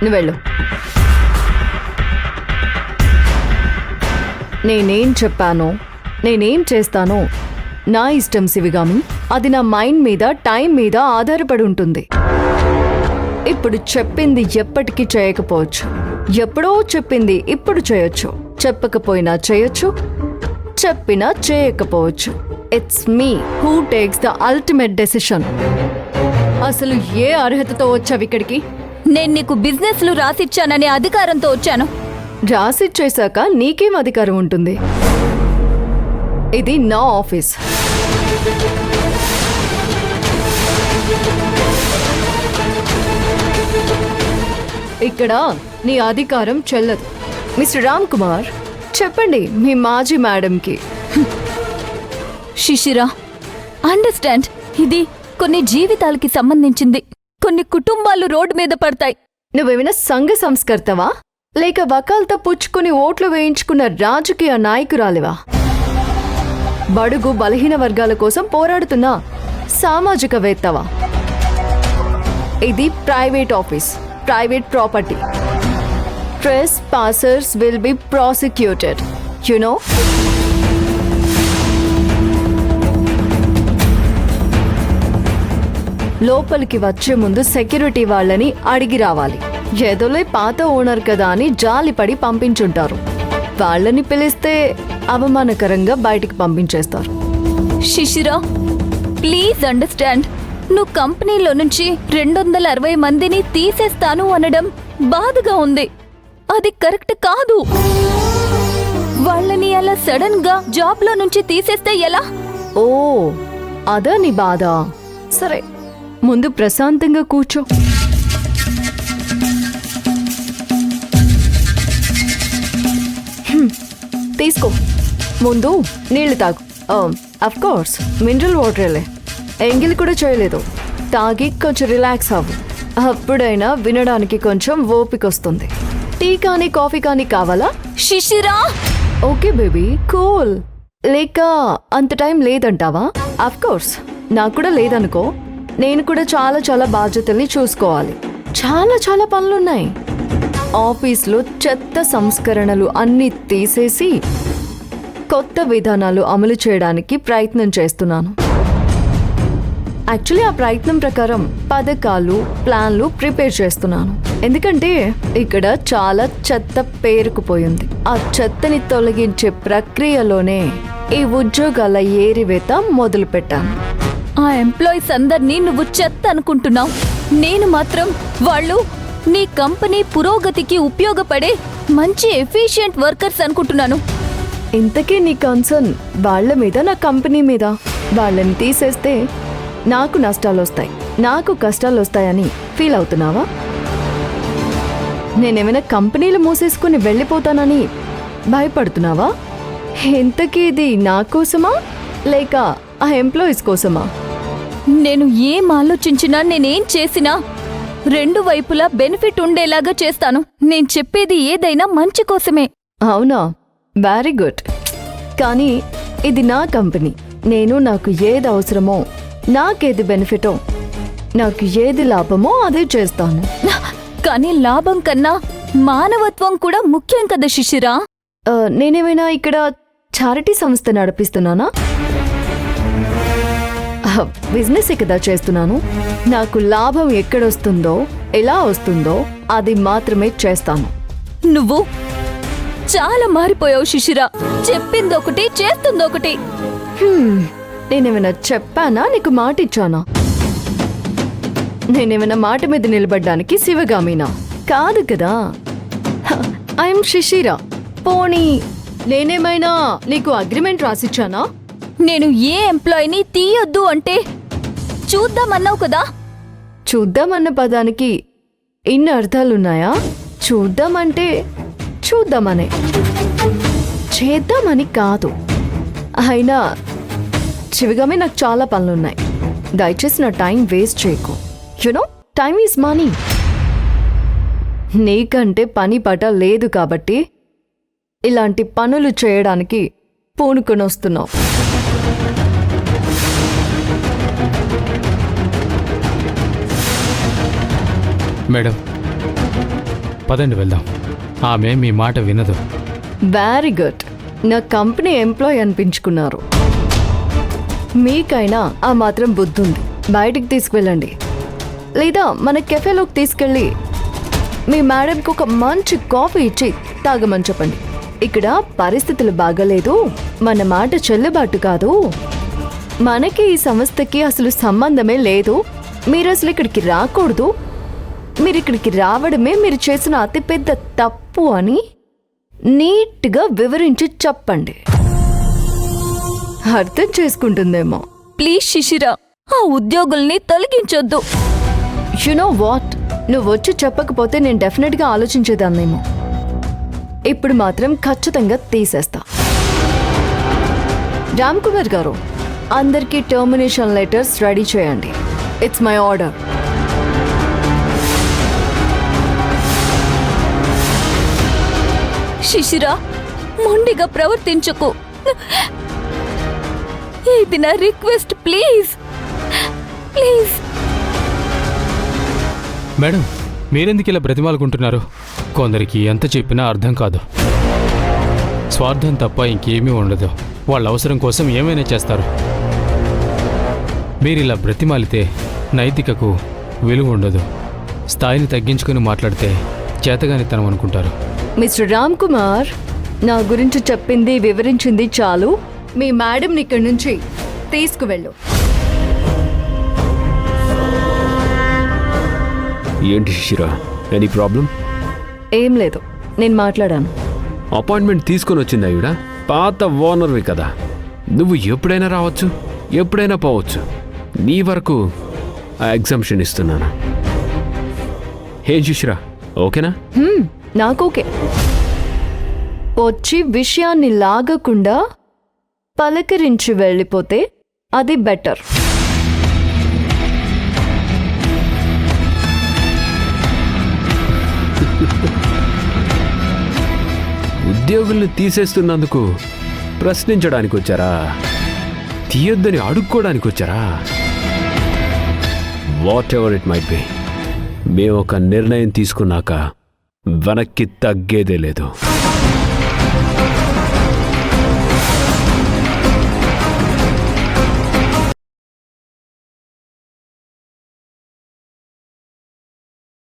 నువ్వు వెళ్ళు. నేనేం చెప్పానో నేనేం చేస్తానో నా ఇష్టం శివగామి. అది నా మైండ్ మీద టైం మీద ఆధారపడి ఉంటుంది. ఇప్పుడు చెప్పింది ఎప్పటికీ చేయకపోవచ్చు, ఎప్పుడో చెప్పింది ఇప్పుడు చేయొచ్చు, చెప్పకపోయినా చేయొచ్చు, చెప్పినా చేయకపోవచ్చు. It's me who takes the ultimate decision. అసలు ఏ అర్హతతో వచ్చావు ఇక్కడికి? నేను నీకు బిజినెస్లు రాసిచ్చాననే అధికారంతో వచ్చాను. రాసిచ్చేశాక నీకేం అధికారం ఉంటుంది? ఇది నా ఆఫీస్. ఇక్కడ నీ అధికారం చెల్లదు. మిస్టర్ రామ్ కుమార్, చెప్పండి మీ మాజీ మేడంకి. శిశిరా, అండర్స్టాండ్, ఇది కొన్ని జీవితాలకి సంబంధించింది. కొన్ని కుటుంబాలు రోడ్డు మీద పడతాయి. నువ్వేమైనా సంఘ సంస్కర్తవా లేక వకాల్తో పుచ్చుకుని ఓట్లు వేయించుకున్న రాజకీయ నాయకురాలివా? బడుగు బలహీన వర్గాల కోసం పోరాడుతున్న సామాజికవేత్తవా? ఇది private office, private property. Trespassers will be prosecuted, you know? లోపలికి వచ్చే ముందు సెక్యూరిటీ వాళ్ళని అడిగి రావాలి. ఏదోలే పాత ఓనర్ కదా అని జాలిపడి పంపించుంటారు. వాళ్ళని పిలిస్తే అవమానకరంగా బయటికి పంపించేస్తారు. Shishira, please understand. నువ్వు కంపెనీలో నుంచి 260 మందిని తీసేస్తాను అనడం బాధగా ఉంది. అది కరెక్ట్ కాదు. వాళ్ళని అలా సడన్ గా జాబ్ లో నుంచి తీసేస్తే ఎలా? ఓ, అదా నీ బాధ? సరే, ముందు ప్రశాంతంగా కూర్చో. తీసుకో, ముందు నీళ్లు తాగు. అఫ్ కోర్స్ మినరల్ వాటరేలే, ఎంగిలి కూడా చేయలేదు. తాగి కొంచెం రిలాక్స్ అవ్వు. అప్పుడైనా వినడానికి కొంచెం ఓపిక వస్తుంది. టీ కానీ కాఫీ కానీ కావాలా? Shishira, okay baby, cool. లేక అంత టైం లేదంటావా? అఫ్ కోర్స్ నాకు కూడా లేదనుకో. నేను కూడా చాలా చాలా బాధ్యతల్ని చూసుకోవాలి. చాలా చాలా పనులున్నాయి. ఆఫీస్లో చెత్త సంస్కరణలు అన్నీ తీసేసి కొత్త విధానాలు అమలు చేయడానికి ప్రయత్నం చేస్తున్నాను. యాక్చువల్లీ ఆ ప్రయత్నం ప్రకారం పథకాలు, ప్లాన్లు ప్రిపేర్ చేస్తున్నాను. ఎందుకంటే ఇక్కడ చాలా చెత్త పేరుకుపోయింది. ఆ చెత్తని తొలగించే ప్రక్రియలోనే ఈ ఉద్యోగాల ఏరివేత మొదలు పెట్టాను. ఆ ఎంప్లాయీస్ అందరినీ నువ్వు చెత్త అనుకుంటున్నావు. నేను మాత్రం వాళ్ళు నీ కంపెనీ పురోగతికి ఉపయోగపడే మంచి ఎఫిషియెంట్ వర్కర్స్ అనుకుంటున్నాను. ఇంతకీ నీ కన్సర్న్ వాళ్ళ మీద, నా కంపెనీ మీద? వాళ్ళని తీసేస్తే నాకు నష్టాలు వస్తాయి, నాకు కష్టాలు వస్తాయని ఫీల్ అవుతున్నావా? నేనేమైనా కంపెనీలు మూసేసుకుని వెళ్ళిపోతానని భయపడుతున్నావా? ఇంతకీ ఇది నా కోసమా లేక ఆ ఎంప్లాయీస్ కోసమా? నేను ఏం ఆలోచించినా, నేనేం చేసినా 2 వైపులా బెనిఫిట్ ఉండేలాగా చేస్తాను. నేను చెప్పేది ఏదైనా మంచి కోసమే. అవునా? Very good. కానీ ఇది నా కంపెనీ. నాకు ఏది అవసరమో, నాకేది బెనిఫిటో, నాకు ఏది లాభమో అదే చేస్తాను. కానీ లాభం కన్నా మానవత్వం కూడా ముఖ్యం కదా శిశిరా. నేనేమైనా ఇక్కడ చారిటీ సంస్థ నడిపిస్తున్నానా? బిజినెస్ కదా చేస్తున్నాను. నాకు లాభం ఎక్కడొస్తుందో, ఎలా వస్తుందో అది మాత్రమే చేస్తాను. నువ్వు చాలా మారిపోయావు శిశిరా. చెప్పిందొకటి, చేస్తుందొకటి. నేనేమైనా చెప్పానా? నీకు మాట ఇచ్చానా? నేనేమైనా మాట మీద నిలబడ్డానికి శివగామినా? కాదు కదా. ఐఎమ్ శిశిరా. పోనీ నేనేమైనా నీకు అగ్రిమెంట్ రాసిచ్చానా? నేను ఏ ఎంప్లాయీని తీయొద్దు అంటే చూద్దామన్నావు కదా. చూద్దామన్న పదానికి ఇన్ని అర్థాలున్నాయా? చూద్దామంటే చూద్దామనే, చేద్దామని కాదు. అయినా శివగామి, నాకు చాలా పనులున్నాయి. దయచేసి నా టైం వేస్ట్ చేయకు. You know, time is money. నీకంటే పని పాట లేదు కాబట్టి ఇలాంటి పనులు చేయడానికి పూనుకొని వస్తున్నావు. మేడం పదండి వెళ్దాం. ఆమె మీ మాట వినదు. Very good. నా కంపెనీ ఎంప్లాయ్ అనిపించుకున్నారు. మీకైనా ఆ మాత్రం బుద్ధి ఉంది. బయటికి తీసుకువెళ్ళండి, లేదా మన కెఫేలోకి తీసుకెళ్ళి మీ మేడంకి ఒక మంచి కాఫీ ఇచ్చి తాగమని చెప్పండి. ఇక్కడ పరిస్థితులు బాగలేదు, మన మాట చెల్లుబాటు కాదు, మనకి ఈ సంస్థకి అసలు సంబంధమే లేదు, మీరు అసలు ఇక్కడికి రాకూడదు, మీరు ఇక్కడికి రావడమే మీరు చేసిన అతిపెద్ద తప్పు అని నీట్గా వివరించి చెప్పండి. అర్థం చేసుకుంటుందేమో. ప్లీజ్ శిశిర, ఆ ఉద్యోగుల్ని తొలగించొద్దు. యు నో వాట్, నువ్వు వచ్చి చెప్పకపోతే నేను డెఫినెట్గా ఆలోచించేదాన్నేమో. ఇప్పుడు మాత్రం ఖచ్చితంగా తీసేస్తా. రామ్ కుమార్ గారు, అందరికీ టర్మినేషన్ లెటర్స్ రెడీ చేయండి. It's my order. శిశిర, మొండిగా ప్రవర్తించకు. ఇది నా రిక్వెస్ట్, ప్లీజ్ ప్లీజ్. మేడం మీరెందుకు ఇలా బ్రతిమాలుకుంటున్నారు? కొందరికి ఎంత చెప్పినా అర్థం కాదు. స్వార్థం తప్ప ఇంకేమీ ఉండదు. వాళ్ళ అవసరం కోసం ఏమైనా చేస్తారు. మీరిలా బ్రతిమాలితే నైతికకు విలువ ఉండదు. స్థాయిని తగ్గించుకుని మాట్లాడితే చేతగానితనం అనుకుంటారు. మిస్టర్ రామ్ కుమార్, నా గురించి చెప్పింది వివరించింది చాలు. మీ మేడంని ఇక్కడి నుంచి తీసుకువెళ్ళు. ఏంటి శిశిరా, ఎనీ ప్రాబ్లం? ఏం లేదు, నేను మాట్లాడాను. అపాయింట్మెంట్ తీసుకొని వచ్చిందా ఈవిడ? పాత ఓనర్వి కదా, నువ్వు ఎప్పుడైనా రావచ్చు, ఎప్పుడైనా పోవచ్చు. నీ వరకు ఆ ఎగ్జామ్షన్ ఇస్తున్నాను. ఏం శిశిరా, ఓకేనా? నాకు ఓకే. వచ్చి విషయాన్ని లాగకుండా పలకరించి వెళ్ళిపోతే అది బెటర్. ఉద్యోగుల్ని తీసేస్తున్నందుకు ప్రశ్నించడానికి వచ్చారా? తీయొద్దని అడుక్కోవడానికి వచ్చారా? What ever it might be, మేము ఒక నిర్ణయం తీసుకున్నాక వెనక్కి తగ్గేదే లేదు.